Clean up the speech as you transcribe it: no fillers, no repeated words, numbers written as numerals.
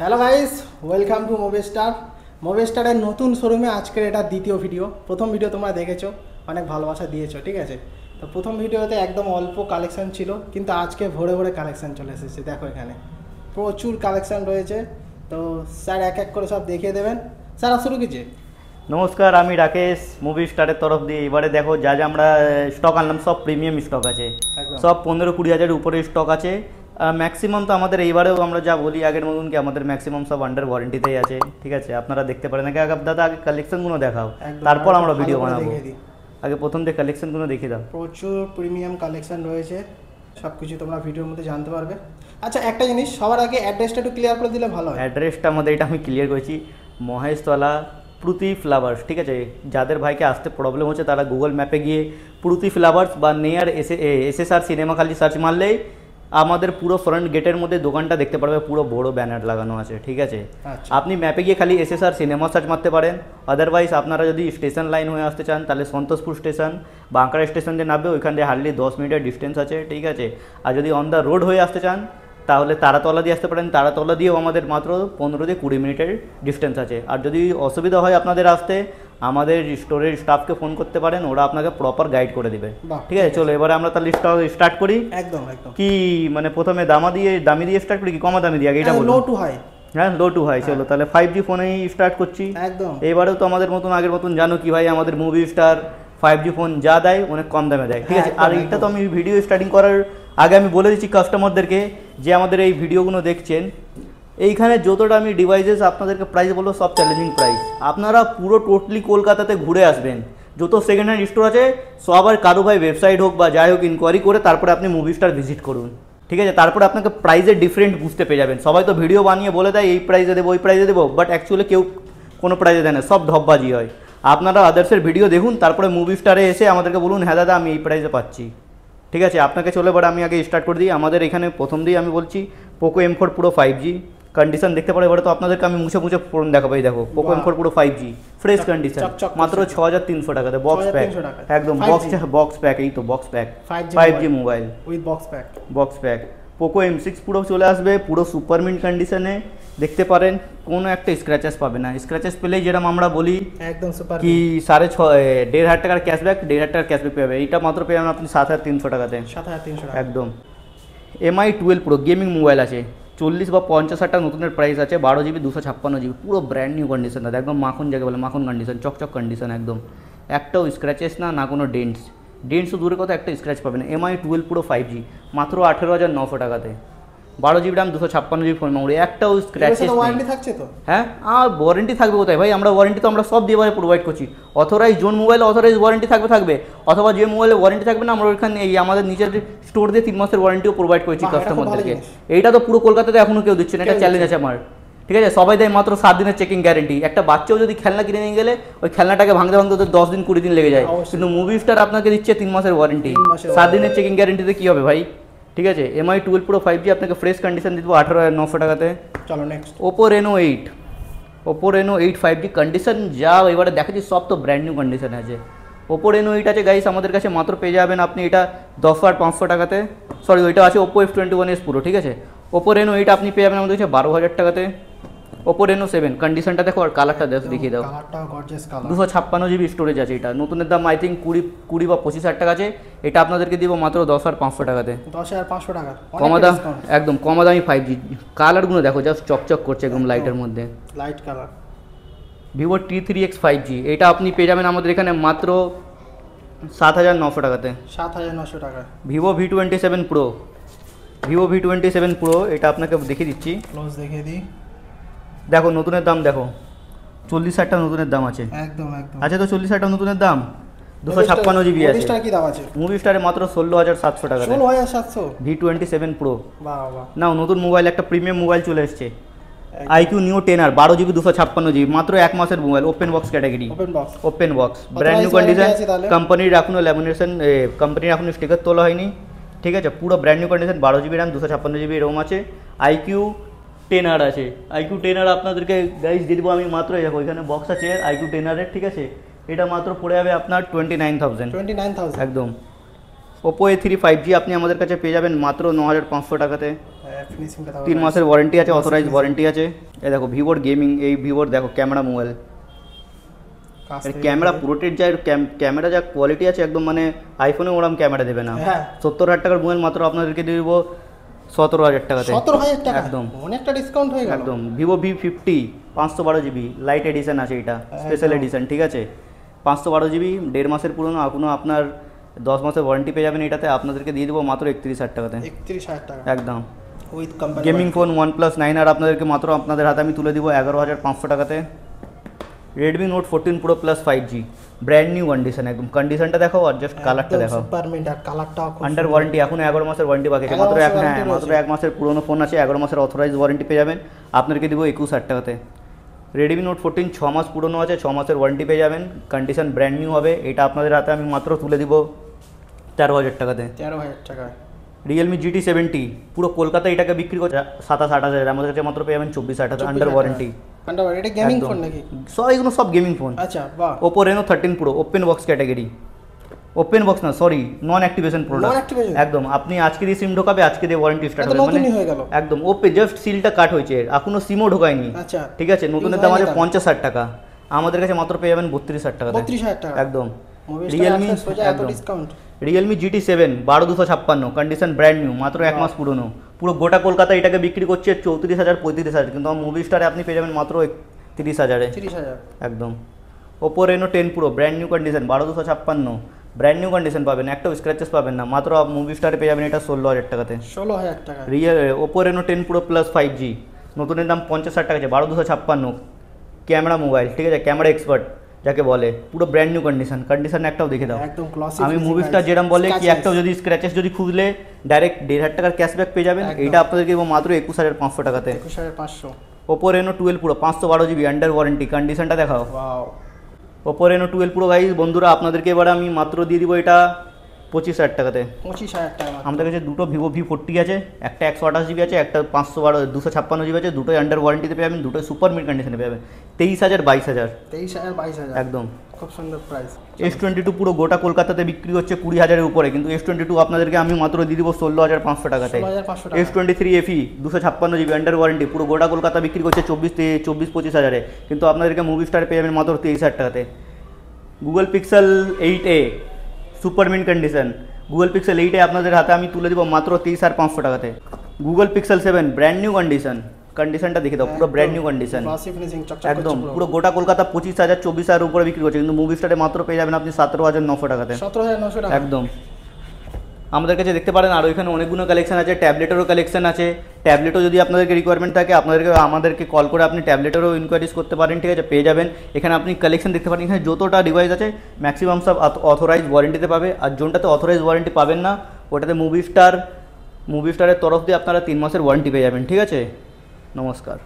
Hello guys, welcome to Moviestar. মুভিস্টারের নতুন শোরুমে আজকের এটা দ্বিতীয় ভিডিও। প্রথম ভিডিও তোমরা দেখেছো, অনেক ভালোবাসা দিয়েছো, ঠিক আছে। তো প্রথম ভিডিওতে একদম অল্প কালেকশন ছিল, কিন্তু আজকে ভোরে ভোরে কালেকশন চলে এসেছে। দেখো এখানে প্রচুর কালেকশন রয়েছে। তো স্যার এক এক করে সব দেখিয়ে দেবেন। স্যার শুরু কিছে। নমস্কার, আমি রাকেশ মুভি স্টারের তরফ দিয়ে। এবারে দেখো যা যা আমরা স্টক আনলাম সব প্রিমিয়াম স্টক আছে, সব 15-20 হাজারের উপরে স্টক আছে। ম্যাক্সিমাম তো আমাদের এইবারেও আমরা যা বলি আগের মতন কি আমাদের ম্যাক্সিমাম সব আন্ডার ওয়ারেন্টিতেই আছে, ঠিক আছে। আপনারা দেখতে পারেন আগে দাদা, আগে কালেকশনগুলো দেখাও, তারপর আমরা ভিডিও বানাবো। আগে প্রথম থেকে কালেকশনগুলো দেখিয়ে দাও। প্রচুর প্রিমিয়াম কালেকশন রয়েছে, সব কিছু তোমরা ভিডিওর মধ্যে জানতে পারবে। আচ্ছা, একটা জিনিস সবার আগে অ্যাড্রেসটা একটু ক্লিয়ার করে দিলে ভালো হয়। অ্যাড্রেসটা আমাদের এটা আমি ক্লিয়ার করেছি, মহেশতলা প্রুতি ফ্লাওয়ার্স, ঠিক আছে। যাদের ভাইকে আসতে প্রবলেম হচ্ছে তারা গুগল ম্যাপে গিয়ে প্রুতি ফ্লাওয়ার্স বা নিয়ার এসএসআর সিনেমা খালি সার্চ মারলেই আমাদের পুরো ফ্রন্ট গেটের মধ্যে দোকানটা দেখতে পারবে, পুরো বড় ব্যানার লাগানো আছে, ঠিক আছে। আপনি ম্যাপে গিয়ে খালি এসএসআর সিনেমা সার্চ মারতে পারেন। আদারওয়াইজ আপনারা যদি স্টেশন লাইন হয়ে আসতে চান তাহলে সন্তোষপুর স্টেশন, বাঁকড়া স্টেশন যে নামবে ওইখান দিয়ে হার্ডলি 10 মিনিটের ডিস্টেন্স আছে, ঠিক আছে। আর যদি অন দ্য রোড হয়ে আসতে চান তাহলে তারাতলা দিয়ে আসতে পারেন। তারাতলা দিয়েও আমাদের মাত্র 15-20 মিনিটের ডিস্টেন্স আছে। আর যদি অসুবিধা হয় আপনাদের আসতে, আমাদের স্টোরের স্টাফকে ফোন করতে পারেন, ওরা আপনাকে প্রপার গাইড করে দেবে, ঠিক আছে। চলো এবারে আমরা তাহলে স্টার্ট করি। একদম একদম। কি মানে প্রথমে দামি দিয়ে স্টার্ট করি কি কমা দামি দিয়ে? আগে এটা বলো। Low to high. হ্যাঁ, লো টু হাই। চলো তাহলে 5G ফোনেই স্টার্ট করছি। একদম। এবারেও তো আমাদের মতন আগের মতন জানো কি ভাই, আমাদের মুভি স্টার 5G ফোন যা দেয় অনেক কম দামে দেয়, ঠিক আছে। আর এটা তো আমি ভিডিও স্টার্টিং করার আগে আমি বলে দিচ্ছি কাস্টমারদেরকে যে আমাদের এই ভিডিওগুলো দেখছেন, এইখানে যতটা আমি ডিভাইসেস আপনাদেরকে প্রাইস বলবো সব চ্যালেঞ্জিং প্রাইস। আপনারা পুরো টোটালি কলকাতাতে ঘুরে আসবেন, যত সেকেন্ড হ্যান্ড স্টোর আছে সবার কারো ভাই ওয়েবসাইট হোক বা যাই হোক ইনকোয়ারি করে তারপরে আপনি মুভি স্টার ভিজিট করুন, ঠিক আছে। তারপরে আপনাকে প্রাইসের ডিফারেন্ট বুঝতে পেয়ে যাবেন। সবাই তো ভিডিও বানিয়ে বলে দেয় এই প্রাইসে দেবো ওই প্রাইসে দেবো, বাট অ্যাকচুয়ালি কেউ কোনো প্রাইসে দেয় না, সব ধপবাজি হয়। আপনারা আদার্সের ভিডিও দেখুন, তারপরে মুভি স্টারে এসে আমাদেরকে বলুন হ্যাঁ দাদা আমি এই প্রাইসে পাচ্ছি, ঠিক আছে। আপনাকে চলে এবার আমি আগে স্টার্ট করে দিই। আমাদের এখানে প্রথম দিয়েই আমি বলছি পোকো M4 পুরো 5G কন্ডিশন দেখতে পারে। এবারে তো আপনাদেরকে আমি মুছে ফোন দেখাবো। এই দেখো পোকো M4 পুরো 5G ফ্রেশ কন্ডিশন, মাত্র 6300 টাকাতে বক্স প্যাক, একদম বক্স প্যাক। এই তো box pack 5G mobile with box pack. Poco M6 পুরো চলে আসবে পুরো সুপার মিন্ট কন্ডিশনে, দেখতে পারেন কোনো একটা স্ক্র্যাচেস পাবে না। স্ক্র্যাচেস পেলেই যেরকম আমরা বলি একদম সুপার কি 6,500 টাকার ক্যাশব্যাক, 1,500 ক্যাশব্যাক পাবে। এইটা মাত্র পেয়ে যাবেন আপনি 7,300 টাকাতে, 7,300 টাকা একদম। MI 12 প্রো গেমিং মোবাইল আছে, 40 বা 50 টাকা নতুনের প্রাইস আছে। 12GB 256GB পুরো ব্র্যান্ড নিউ কন্ডিশন আছে, একদম মাখন যাকে বলে মাখন কন্ডিশন, চকচক কন্ডিশন একদম। একটাও স্ক্র্যাচেস না কোনো ডেন্টসও দূরে কথা একটা স্ক্র্যাচ পাবে না। MI 12 পুরো 5G মাত্র 18,900 টাকাতে, 12GB RAM 256GB phone memory, একটাও স্ক্র্যাচেস ওয়ারেন্টি থাকছে তো? হ্যাঁ, আর ওয়ারেন্টি থাকবে কোথায় ভাই? আমরা ওয়ারেন্টি তো আমরা সব দিয়ে প্রোভাইড করছি। অথরাইজ জোন মোবাইলে অথরাইজ ওয়ারেন্টি থাকবে, অথবা যে মোবাইলে ওয়ারেন্টি থাকবে না আমরা ওইখানে এই আমাদের নিজের স্টোর দিয়ে 3 মাসের ওয়ারেন্টিও প্রোভাইড করছি কাস্টমারদেরকে। এইটা তো পুরো কলকাতাতে এখনও কেউ দিচ্ছে না, এটা চ্যালেঞ্জ আছে আমার, ঠিক আছে। সবাই দেয় মাত্র 7 দিনের চেকিং গ্যারেন্টি। একটা বাচ্চাও যদি খেলনা কিনে নিয়ে গেলে ওই খেলনাটাকে ভাঙতে ওদের 10 দিন 20 দিন লেগে যায়, কিন্তু মুভি স্টার আপনাকে দিচ্ছে 3 মাসের ওয়ারেন্টি, 7 দিনের চেকিং গ্যারেন্টিতে কী হবে ভাই, ঠিক আছে। MI 12 পুরো 5G আপনাকে ফ্রেশ কন্ডিশন দিয়ে দেবো 18,900 টাকাতে। চলো next Oppo Reno 8 5G condition যা এবারে দেখাচ্ছি সব তো ব্র্যান্ড নিউ কন্ডিশন আছে। ওপো রেনো 8 আছে গাইস আমাদের কাছে, মাত্র পেয়ে যাবেন আপনি এটা 10,500 টাকাতে। সরি, ওইটা আছে ওপো F21s পুরো, ঠিক আছে। ওপো রেনো 8 আপনি পেয়ে যাবেন আমাদের কাছে 12,000 টাকাতে। ওপো রেনো 7 কন্ডিশনটা দেখো আর কালারটা দেখিয়ে দাও, 256GB স্টোরেজ আছে। এটা নতুনের দাম আই থিঙ্ক 20 বা 25,000 টাকা আছে। এটা আপনাদেরকে দিব মাত্র 10,500 টাকাতে, 10,500 টাকা কমা দাম, একদম কমা দামি 5G। কালারগুলো দেখো জাস্ট চকচক করছে একদম লাইটের মধ্যে, light colour. Vivo T3X 5G এটা আপনি পেয়ে যাবেন আমাদের এখানে মাত্র 7,900 টাকাতে, 7,900 টাকা। ভিভো V27 প্রো এটা আপনাকে দেখিয়ে দিচ্ছি, ক্লোজ দেখিয়ে দিই। দেখো নতুনের দাম দেখো 40,000 টাকা নতুনের দাম আছে, একদম একদম আছে তো 40,000 টাকা নতুনের দাম, 256GB আছে। মুভি স্টার কি দাম আছে? মুভি স্টারে মাত্র 16,700 টাকা, 16,700 V27 প্রো। বাহ বাহ, নাও নতুন মোবাইল, একটা প্রিমিয়াম মোবাইল চলে এসেছে IQ Neo 10R 12GB 256GB মাত্র 1 মাসের mobile, open box category, open box brand new condition. কোম্পানির এখনো ল্যামিনেশন, কোম্পানির এখনো স্টিকার তোলা হয়নি, ঠিক আছে। পুরো brand new condition, 12GB RAM 256GB ROM আছে। IQ 10R আছে, IQ 10R আপনাদেরকে গাইস দিয়ে দেবো আমি মাত্র, দেখো এখানে বক্স আছে IQ 10R এর, ঠিক আছে। এটা মাত্র পড়ে যাবে আপনার 29,000 একদম। Oppo A3 5G আপনি আমাদের কাছে পেয়ে যাবেন মাত্র 9,500 টাকাতে। ফিনিশিংটা 3 মাসের ওয়ারেন্টি আছে, অথরাইজ ওয়ারেন্টি আছে। এই দেখো ভিভোর গেমিং, এই ভিভোর দেখো ক্যামেরা মোবাইল, ক্যামেরা পুরোটির যা ক্যামেরা যা কোয়ালিটি আছে একদম মানে আইফোনে ওরকম ক্যামেরা দেবে না। 70,000 টাকার মোবাইল মাত্র আপনাদেরকে দিয়ে দেবো 17,000 টাকাতে। 17,000 টাকা একদম অনেকটা ডিসকাউন্ট হয়ে গেল। একদম Vivo V50 512 GB light addition আছে, এটা স্পেশাল এডিশন, ঠিক আছে। 512 GB, 1.5 মাসের পুরনো, এখনো আপনার 10 মাসের ওয়ারেন্টি পেয়ে যাবেন এটাতে। আপনাদেরকে দিয়ে দেবো মাত্র 31,000 টাকাতে। 31,000 টাকা একদম with company gaming phone OnePlus 9R আপনাদেরকে মাত্র আপনাদের হাতে আমি তুলে দিব 11,500 টাকাতে। Redmi note 14 Pro Plus 5G brand new condition, একদম কন্ডিশনটা দেখাও আর জাস্ট কালারটা দেখাও। সুপারমিন্ট আর কালারটাও খুব আন্ডার ওয়ারেন্টি, এখন 11 মাসের ওয়ারেন্টি বাকি আছে, মাত্র 1 মাসের পুরনো ফোন আছে, 11 মাসের অথরাইজ ওয়ারেন্টি পেয়ে যাবেন। আপনাদেরকে দিব 21,000 টাকাতে। রেডমি নোট 14 6 মাস পুরনো আছে, 6 মাসের ওয়ারেন্টি পেয়ে যাবেন, কন্ডিশন ব্র্যান্ড নিউ হবে। এটা আপনাদের হাতে আমি মাত্র তুলে দিব 13,000 টাকাতে। 13,000 টাকা। রিয়েলমি GT70 পুরো কলকাতা এটাকে বিক্রি করছে 27,000-28,000, আমাদের কাছে মাত্র পেয়ে যাবেন 24,000 আন্ডার ওয়ারেন্টি। এটা গেমিং ফোন নাকি? এগুলো সব গেমিং ফোন। আচ্ছা বাহ। Oppo Reno 13 Pro open box category, open box না সরি নন অ্যাক্টিভেশন প্রোডাক্ট। একদম আপনি আজকে দিয়ে সিম ঢোকাবে, আজকে দিয়ে ওয়ারেন্টি স্টার্ট হবে, মানে একদম ওপেন জাস্ট সিলটা কাট হয়েছে, এখনো সিমও ঢোকায়নি। আচ্ছা ঠিক আছে, নতুনের দাম আছে 50,000 টাকা, আমাদের কাছে মাত্র পেয়ে যাবেন 32,000 টাকা। 32,000 টাকা একদম। রিয়েলমি এত discount. Realme GT7 12,256 condition brand new, মাত্র 1 মাস পুরনো। পুরো গোটা কলকাতা এটাকে বিক্রি করছে 34,000 35,000, কিন্তু আমার মুভি স্টারে আপনি পেয়ে যাবেন মাত্র 30,000-এ। 30,000 একদম। Oppo Reno 10 Pro brand new condition 12,256 brand new condition পাবেন, একটাও স্ক্র্যাচেস পাবেন না, মাত্র মুভি স্টারে পেয়ে যাবেন এটা 16,000 টাকাতে। 16,000 টাকা। Oppo Reno 10 Pro Plus 5G নতুনের দাম 50,000 টাকা আছে, 12,256 ক্যামেরা মোবাইল, ঠিক আছে, ক্যামেরা এক্সপার্ট যাকে বলে, পুরো ব্র্যান্ড নিউ কন্ডিশন একটাও দেখে দাও। একদম গ্লসি। আমি মুভি স্টার যেরকম বলে কি একটাও যদি স্ক্র্যাচেস যদি খুঁজলে ডাইরেক্ট 1,500 টাকার ক্যাশব্যাক পেয়ে যাবেন, এইটা আপনাদেরকে মাত্র 21,500 টাকাতে। 21,500। Oppo Reno 12 Pro 512 GB under warranty, কন্ডিশনটা দেখাও। Wow. Oppo Reno 12 Pro guys বন্ধুরা আপনাদেরকে এবার আমি মাত্র দিয়ে দিব এটা 25,000 টাকাতে। 25,000 টাকা। আমাদের কাছে দুটো ভিভো V40 আছে, একটা 128 GB আছে, একটা 256 GB আছে, দুটোই আন্ডার ওয়ারেন্টিতে পেয়ে যাবেন, দুটোই সুপার মিড কন্ডিশনে পেয়ে যাবেন। 23,000 22,000। 23,000 22,000 একদম খুব সুন্দর প্রাইস। S22 পুরো গোটা কলকাতাতে বিক্রি হচ্ছে 20,000-এর উপরে, কিন্তু S22 আপনাদেরকে আমি মাত্র দিয়ে দিব 16,500 টাকাতে। 16,500 টাকা। S23 FE 256 GB under warranty, পুরো গোটা কলকাতা বিক্রি করছে 24-25,000-এ, কিন্তু আপনাদেরকে মুভি স্টারে পেয়ে যাবেন মাত্র 23,000 টাকাতে। Google Pixel 8a super mid condition, Google Pixel 8a আপনাদের হাতে আমি তুলে দিব মাত্র 23,500 টাকাতে। Google Pixel 7 ব্র্যান্ড নিউ কন্ডিশনটা দেখে দাও, পুরো ব্র্যান্ড নিউ কন্ডিশন, একদম পুরো গোটা কলকাতা 25,000 24,000 উপরে বিক্রি করছে, কিন্তু মুভি স্টারে মাত্র পেয়ে যাবেন আপনি 17,900 টাকাতে। 17,900 টাকা একদম। আমাদের কাছে দেখতে পারেন আরও এখানে অনেকগুলো কালেকশন আছে, ট্যাবলেটেরও কালেকশন আছে। ট্যাবলেটও যদি আপনাদেরকে রিকোয়ারমেন্ট থাকে আমাদেরকে কল করে আপনি ট্যাবলেটেরও ইনকোয়ারিজ করতে পারেন, ঠিক আছে, পেয়ে যাবেন। এখানে আপনি কালেকশন দেখতে পারেন, এখানে যতটা ডিভাইস আছে ম্যাক্সিমাম সব অথরাইজ ওয়ারেন্টিতে পাবে, আর যোনটাতে অথরাইজ ওয়ারেন্টি পাবেন না ওটাতে মুভি স্টারের তরফ দিয়ে আপনারা 3 মাসের ওয়ারেন্টি পেয়ে যাবেন, ঠিক আছে। নমস্কার।